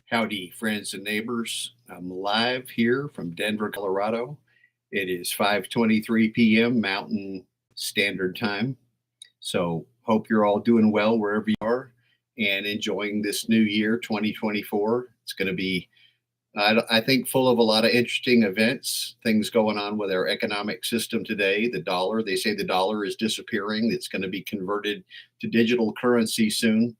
Howdy, friends and neighbors. I'm live here from Denver, Colorado. It is 5:23 p.m. Mountain Standard Time. So, hope you're all doing well wherever you are and enjoying this new year, 2024. It's going to be, I think, full of a lot of interesting events, things going on with our economic system today. The dollar, they say the dollar is disappearing. It's going to be converted to digital currency soon.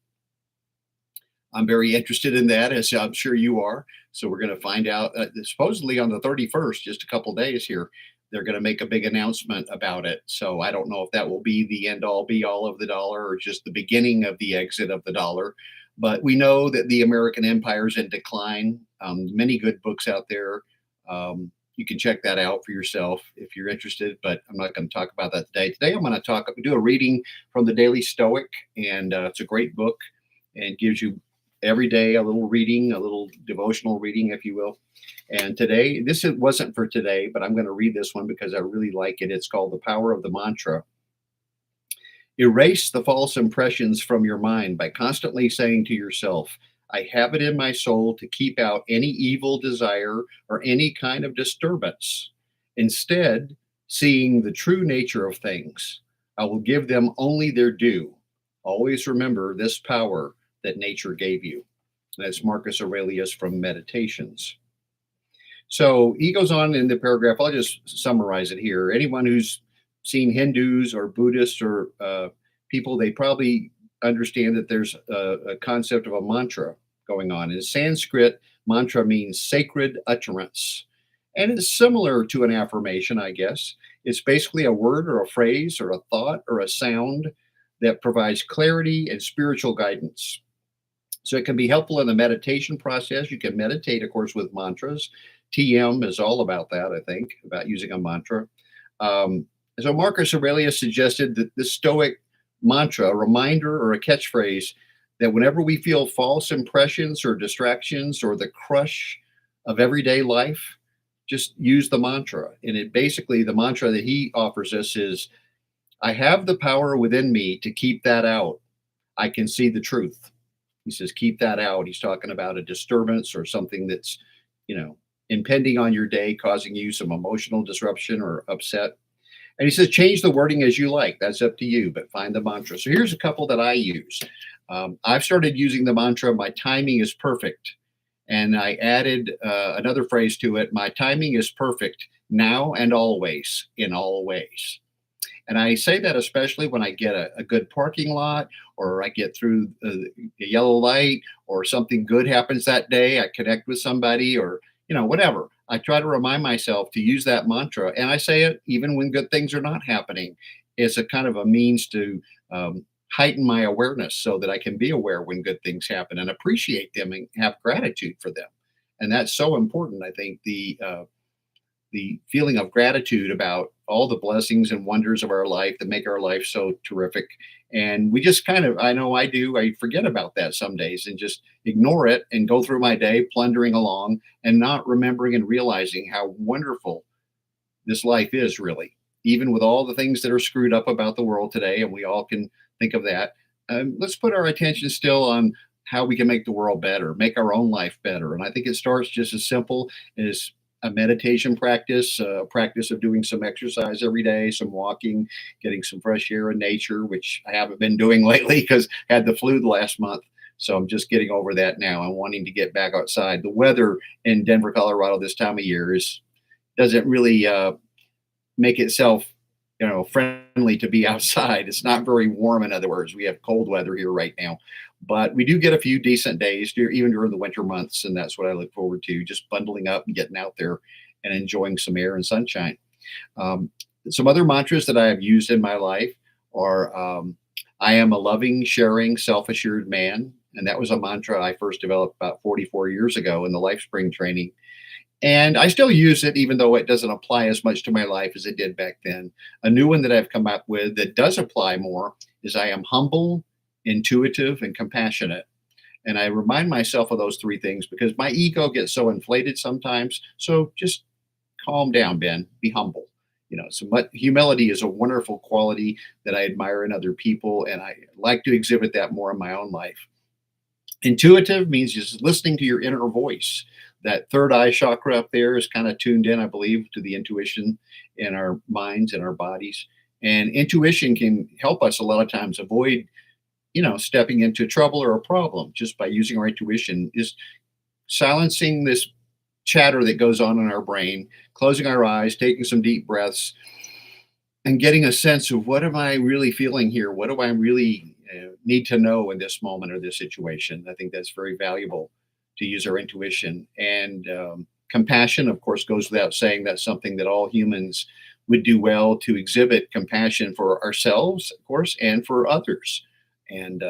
I'm very interested in that, as I'm sure you are. So we're going to find out. Supposedly on the 31st, just a couple days here, they're going to make a big announcement about it. So I don't know if that will be the end all be all of the dollar or just the beginning of the exit of the dollar. But we know that the American empire is in decline. Many good books out there. You can check that out for yourself if you're interested. But I'm not going to talk about that today. Today I'm going to do a reading from the Daily Stoic, and it's a great book and gives you every day a little reading, a little devotional reading, if you will. And today, wasn't for today, but I'm going to read this one because I really like it. It's called The Power of the Mantra. Erase the false impressions from your mind by constantly saying to yourself, I have it in my soul to keep out any evil desire or any kind of disturbance. Instead, seeing the true nature of things, I will give them only their due. Always remember this power that nature gave you. That's Marcus Aurelius from Meditations. So he goes on in the paragraph. I'll just summarize it here. Anyone who's seen Hindus or Buddhists or people, they probably understand that there's a concept of a mantra going on. In Sanskrit, mantra means sacred utterance. And it's similar to an affirmation, I guess. It's basically a word or a phrase or a thought or a sound that provides clarity and spiritual guidance. So it can be helpful in the meditation process. You can meditate, of course, with mantras. TM is all about that, I think, about using a mantra. So Marcus Aurelius suggested that the Stoic mantra, a reminder or a catchphrase, that whenever we feel false impressions or distractions or the crush of everyday life, just use the mantra. And it basically, the mantra that he offers us is, I have the power within me to keep that out. I can see the truth. He says, keep that out. He's talking about a disturbance or something that's, impending on your day, causing you some emotional disruption or upset. And he says, change the wording as you like. That's up to you, but find the mantra. So here's a couple that I use. I've started using the mantra, my timing is perfect. And I added another phrase to it, my timing is perfect now and always, in all ways. And I say that especially when I get a good parking lot or I get through the yellow light or something good happens that day. I connect with somebody or, whatever. I try to remind myself to use that mantra. And I say it even when good things are not happening. It's a kind of a means to heighten my awareness so that I can be aware when good things happen and appreciate them and have gratitude for them. And that's so important. I think the feeling of gratitude about all the blessings and wonders of our life that make our life so terrific. And we just kind of, I know I do, I forget about that some days and just ignore it and go through my day plundering along and not remembering and realizing how wonderful this life is really, even with all the things that are screwed up about the world today. And we all can think of that. Let's put our attention still on how we can make the world better, make our own life better. And I think it starts just as simple as a meditation practice, a practice of doing some exercise every day, some walking, getting some fresh air in nature, which I haven't been doing lately because I had the flu the last month. So I'm just getting over that now. I'm wanting to get back outside. The weather in Denver, Colorado this time of year doesn't really make itself friendly to be outside. It's not very warm. In other words, we have cold weather here right now, but we do get a few decent days even during the winter months. And that's what I look forward to, just bundling up and getting out there and enjoying some air and sunshine. Some other mantras that I have used in my life are, I am a loving, sharing, self-assured man. And that was a mantra I first developed about 44 years ago in the Life Spring training. And I still use it, even though it doesn't apply as much to my life as it did back then. A new one that I've come up with that does apply more is I am humble, intuitive, and compassionate. And I remind myself of those three things because my ego gets so inflated sometimes. So just calm down, Ben, be humble. Humility is a wonderful quality that I admire in other people. And I like to exhibit that more in my own life. Intuitive means just listening to your inner voice. That third eye chakra up there is kind of tuned in, I believe, to the intuition in our minds and our bodies. And intuition can help us a lot of times avoid, stepping into trouble or a problem just by using our intuition, is silencing this chatter that goes on in our brain, closing our eyes, taking some deep breaths, and getting a sense of what am I really feeling here? What do I really need to know in this moment or this situation? I think that's very valuable to use our intuition. And compassion, of course, goes without saying. That's something that all humans would do well to exhibit compassion for ourselves, of course, and for others. And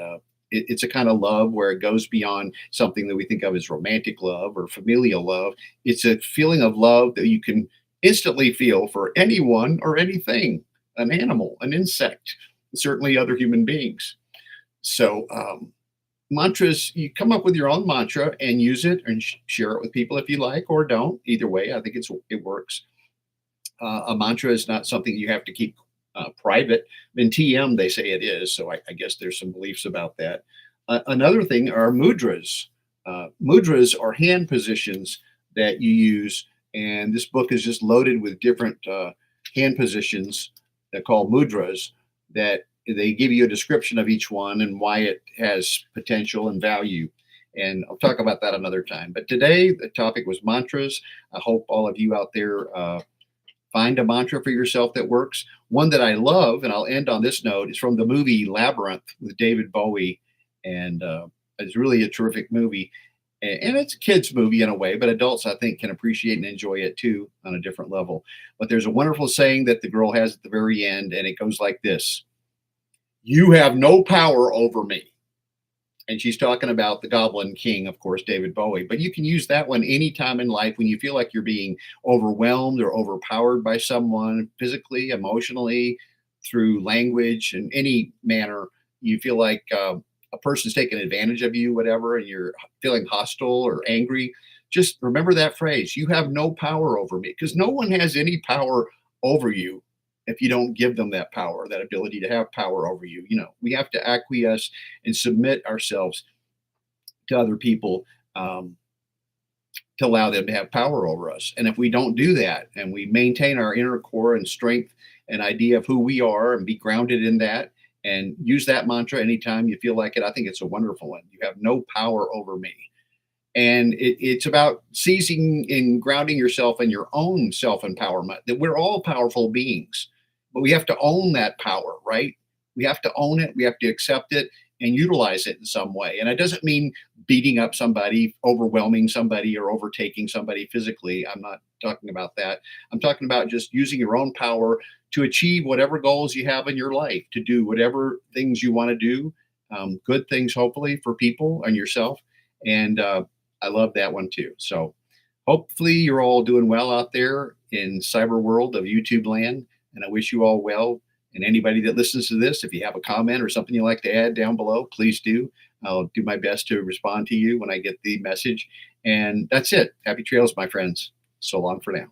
it's a kind of love where it goes beyond something that we think of as romantic love or familial love. It's a feeling of love that you can instantly feel for anyone or anything, an animal, an insect, certainly other human beings. So, mantras, you come up with your own mantra and use it and share it with people if you like or don't. Either way, I think it works. A mantra is not something you have to keep private. In TM, they say it is. So I guess there's some beliefs about that. Another thing are mudras. Mudras are hand positions that you use. And this book is just loaded with different hand positions that called mudras that they give you a description of each one and why it has potential and value. And I'll talk about that another time. But today, the topic was mantras. I hope all of you out there find a mantra for yourself that works. One that I love, and I'll end on this note, is from the movie Labyrinth with David Bowie. And it's really a terrific movie. And it's a kid's movie in a way, but adults, I think, can appreciate and enjoy it too on a different level. But there's a wonderful saying that the girl has at the very end, and it goes like this: "You have no power over me." And she's talking about the Goblin King, of course, David Bowie. But you can use that one anytime in life when you feel like you're being overwhelmed or overpowered by someone physically, emotionally, through language, in any manner. You feel like a person's taking advantage of you, whatever, and you're feeling hostile or angry. Just remember that phrase: "You have no power over me," because no one has any power over you if you don't give them that power, that ability to have power over you. We have to acquiesce and submit ourselves to other people, um, to allow them to have power over us. And if we don't do that and we maintain our inner core and strength and idea of who we are and be grounded in that and use that mantra anytime you feel like it, I think it's a wonderful one. You have no power over me. And it's about seizing and grounding yourself in your own self empowerment, that we're all powerful beings, but we have to own that power, right? We have to own it, we have to accept it and utilize it in some way. And it doesn't mean beating up somebody, overwhelming somebody, or overtaking somebody physically. I'm not talking about that. I'm talking about just using your own power to achieve whatever goals you have in your life, to do whatever things you want to do, good things, hopefully, for people and yourself. And I love that one too. So hopefully you're all doing well out there in cyber world of YouTube land. And I wish you all well. And anybody that listens to this, if you have a comment or something you'd like to add down below, please do. I'll do my best to respond to you when I get the message. And that's it. Happy trails, my friends. So long for now.